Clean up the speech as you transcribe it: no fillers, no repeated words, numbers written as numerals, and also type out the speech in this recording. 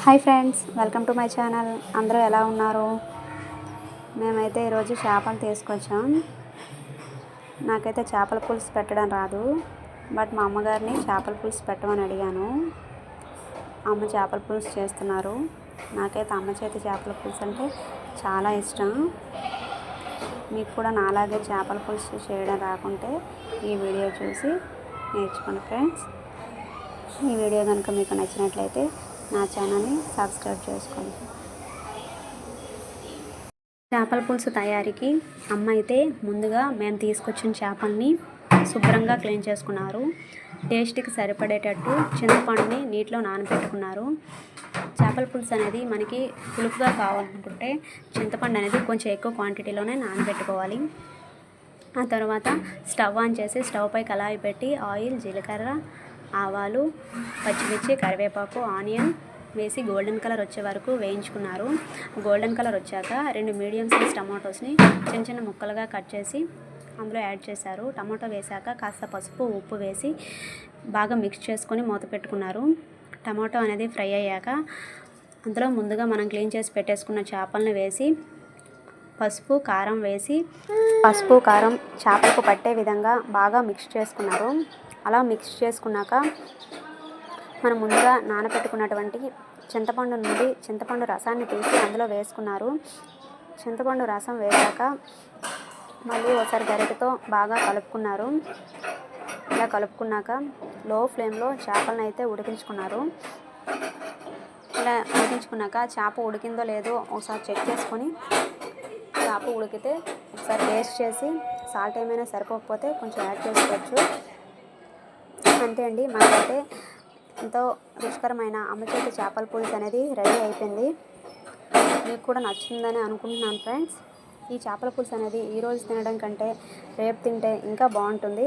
Hi friends, welcome to my channel. అందరూ ఎలా ఉన్నారు? మేమైతే ఈరోజు చేపలు తీసుకొచ్చాం. నాకైతే చేపల పులుసు పెట్టడం రాదు, బట్ మా అమ్మగారిని చేపల పులుసు పెట్టమని అడిగాను. అమ్మ చేపల పులుసు చేస్తున్నారు. నాకైతే అమ్మ చేతి చేపల పులుసు అంటే చాలా ఇష్టం. మీకు కూడా నాలాగే చేపల పులుసు చేయడం రాకుంటే ఈ వీడియో చూసి నేర్చుకోండి ఫ్రెండ్స్. ఈ వీడియో కనుక మీకు నచ్చినట్లయితే నా ఛానల్ని సబ్స్క్రైబ్ చేసుకోండి. చేపల పులుసు తయారీకి అమ్మ అయితే ముందుగా మేము తీసుకొచ్చిన చేపల్ని శుభ్రంగా క్లీన్ చేసుకున్నారు. టేస్ట్కి సరిపడేటట్టు చింతపండుని నీటిలో నానబెట్టుకున్నారు. చేపల పులుసు అనేది మనకి పులుపుగా కావాలనుకుంటే చింతపండు అనేది కొంచెం ఎక్కువ క్వాంటిటీలోనే నానబెట్టుకోవాలి. ఆ తర్వాత స్టవ్ ఆన్ చేసి స్టవ్ పై కళాయి పెట్టి ఆయిల్, జీలకర్ర, ఆవాలు, పచ్చిమిర్చి, కరివేపాకు, ఆనియన్ వేసి గోల్డెన్ కలర్ వచ్చే వరకు వేయించుకున్నారు. గోల్డెన్ కలర్ వచ్చాక 2 మీడియం సైజ్ టమాటోస్ని చిన్న చిన్న ముక్కలుగా కట్ చేసి అందులో యాడ్ చేశారు. టమాటో వేసాక కాస్త పసుపు, ఉప్పు వేసి బాగా మిక్స్ చేసుకొని మూత పెట్టుకున్నారు. టమాటో అనేది ఫ్రై అయ్యాక అందులో ముందుగా మనం క్లీన్ చేసి పెట్టేసుకున్న చేపలను వేసి పసుపు, కారం వేసి చేపలకు పట్టే విధంగా బాగా మిక్స్ చేసుకున్నారు. అలా మిక్స్ చేసుకున్నాక మనం ముందుగా నానబెట్టుకున్నటువంటి చింతపండు నుండి చింతపండు రసాన్ని తీసి అందులో వేసుకున్నారు. చింతపండు రసం వేసాక మళ్ళీ ఒకసారి గరిటెతో బాగా కలుపుకున్నారు. ఇలా కలుపుకున్నాక లో ఫ్లేమ్లో చేపలను అయితే ఉడికించుకున్నారు. ఇలా ఉడికించుకున్నాక చేప ఉడికిందో లేదో ఒకసారి చెక్ చేసుకొని చేప ఉడికితే ఒకసారి టేస్ట్ చేసి సాల్ట్ ఏమైనా సరిపోకపోతే కొంచెం యాడ్ చేసుకోవచ్చు. అంతే అండి, మనకైతే ఎంతో రుచికరమైన అమ్మ చేతి చేపల పులుసు అనేది రెడీ అయిపోయింది. మీకు కూడా నచ్చిందని అనుకుంటున్నాను ఫ్రెండ్స్. ఈ చేపల పులుసు అనేది ఈరోజు తినడం కంటే రేపు తింటే ఇంకా బాగుంటుంది.